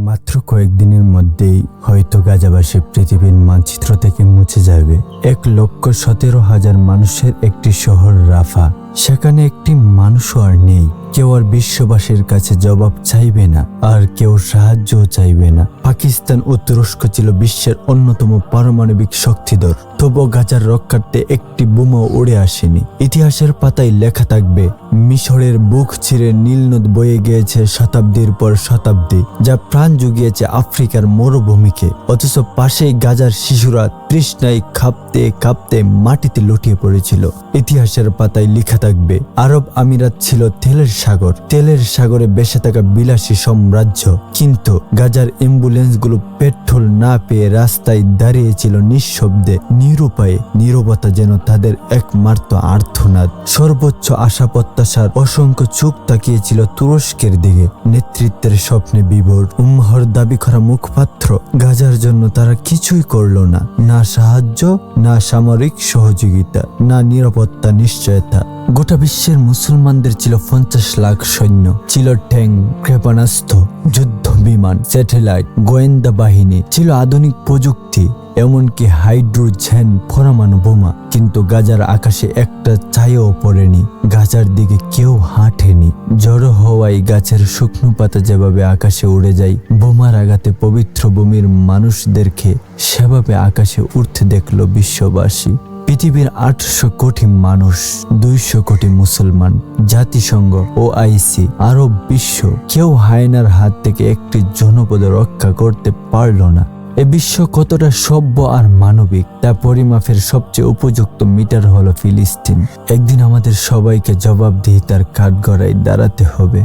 মাত্র কয়েকদিনের মধ্যেই হয়তো গাজাবাসী পৃথিবীর মানচিত্র থেকে মুছে যাবে। 1,17,000 মানুষের একটি শহর রাফা, সেখানে একটি মানুষও আর নেই। কেউ আর বিশ্ববাসীর কাছে জবাব চাইবে না, আর কেউ সাহায্যও চাইবে না। পাকিস্তান ও তুরস্ক ছিল বিশ্বের অন্যতম পারমাণবিক শক্তিধর, তবুও গাজার রক্ষার্থে একটি বোমাও উড়ে আসেনি। ইতিহাসের পাতায় লেখা থাকবে, মিশরের বুক চিরে নীলনদ বয়ে গিয়েছে শতাব্দীর পর শতাব্দী, যা প্রাণ জুগিয়েছে আফ্রিকার মরুভূমিকে। অথচ পাশেই গাজার শিশুরা তৃষ্ণায় কাঁপতে কাঁপতে মাটিতে লুটিয়ে পড়েছিল। ইতিহাসের পাতায় লেখা থাকবে, আরব আমিরাত ছিল তেলের সাগর, তেলের সাগরে বেসে থাকা বিলাসী সাম্রাজ্য। কিন্তু গাজার অ্যাম্বুলেন্সগুলো পেট্রোল না পেয়ে রাস্তায় দাঁড়িয়েছিল নিঃশব্দে, নিরুপায়ে। নীরবতা যেন তাদের একমাত্র আর্তনাদ। সর্বোচ্চ আশা প্রত্যাশার অসংখ্য চোখ তাকিয়েছিল তুরস্কের দিকে, নেতৃত্বের স্বপ্নে বিভোর। উম্মাহর দাবি করা মুখপাত্র, গাজার জন্য তারা কিছুই করল না, না সাহায্য, না সামরিক সহযোগিতা, না নিরাপত্তা নিশ্চয়তা। গোটা বিশ্বের মুসলমানদের ছিল 50 লাখ সৈন্য, ছিল ট্যাঙ্ক, ক্ষেপণাস্ত্র, যুদ্ধ বিমান, স্যাটেলাইট, গোয়েন্দা বাহিনী, ছিল আধুনিক প্রযুক্তি, এমনকি হাইড্রোজেন পরমাণু বোমা। কিন্তু গাজার আকাশে একটা ছায়াও পড়েনি, গাজার দিকে কেউ হাঁটেনি। জড়ো হওয়ায় গাছের শুকনো পাতা যেভাবে আকাশে উড়ে যায়, বোমার আঘাতে পবিত্র ভূমির মানুষদেরকে সেভাবে আকাশে উঠতে দেখল বিশ্ববাসী। পৃথিবীর 800 কোটি মানুষ, 200 কোটি মুসলমান, জাতিসংঘ, OIC, আরব বিশ্ব, কেউ হায়নার হাত থেকে একটি জনপদ রক্ষা করতে পারল না। এ বিশ্ব কতটা সভ্য আর মানবিক, তা পরিমাপের সবচেয়ে উপযুক্ত মিটার হলো ফিলিস্তিন। একদিন আমাদের সবাইকে জবাবদিহিতার কাঠগড়ায় দাঁড়াতে হবে।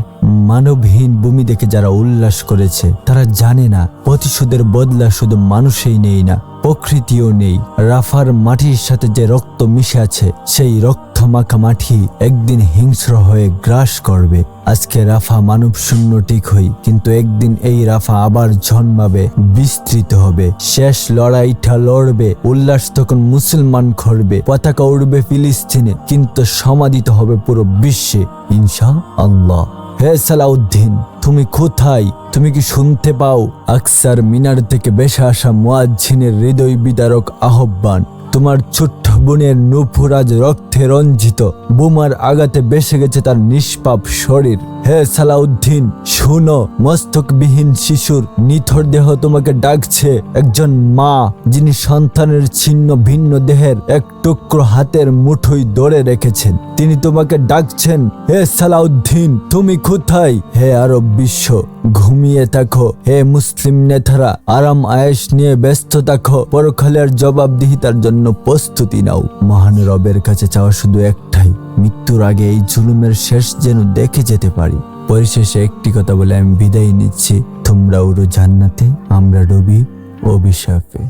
মানবহীন ভূমি দেখে যারা উল্লাস করেছে, তারা জানে না প্রতিশোধের বদলা শুধু মানুষই নেই না, প্রকৃতিও নেই। রাফার মাটির সাথে যে রক্ত মিশে আছে, সেই রক্ত মাখা মাটি একদিন হিংস্র হয়ে গ্রাস করবে। আজকে রাফা মানব শূন্য ঠিক হই, কিন্তু একদিন এই রাফা আবার জন্মাবে, বিস্তৃত হবে। শেষ লড়াইটা লড়বে, উল্লাস তখন মুসলমান করবে, পতাকা উড়বে ফিলিস্তিনে, কিন্তু সমাধিত হবে পুরো বিশ্বে, ইনশাআল্লাহ। হে সালাউদ্দিন, তুমি কোথায়? তুমি কি শুনতে পাও আকসার মিনার থেকে বেশে আসা মুয়াজ্জিনের হৃদয় বিদারক আহ্বান? তোমার ছোট্ট বোনের নূপুর আজ রক্তে রঞ্জিত, বোমার আঘাতে বেসে গেছে তার নিষ্পাপ শরীর। হে সালাউদ্দিন, শুনো, মস্তকবিহীন শিশুর নিথর দেহ তোমাকে ডাকছে। একজন মা, যিনি সন্তানের ছিন্ন ভিন্ন দেহের এক টুকরো হাতের মুঠোয় ধরে রেখেছেন, তিনি তোমাকে ডাকছেন। হে সালাউদ্দিন, তুমি কোথায়? হে আরব বিশ্ব, ঘুমিয়ে থাকো। হে মুসলিম নেতারা, আরাম আয়েশ নিয়ে ব্যস্ত থাকো। পরকালের জবাবদিহিতার জন্য প্রস্তুতি নাও। মহান রবের কাছে চাওয়া শুধু একটাই, মৃত্যুর আগে এই জুলুমের শেষ যেন দেখে যেতে পারি। পরিশেষে একটি কথা বলে আমি বিদায় নিচ্ছি, তোমরা উড়ো জান্নাতে, আমরা ডুবি অভিশাপে।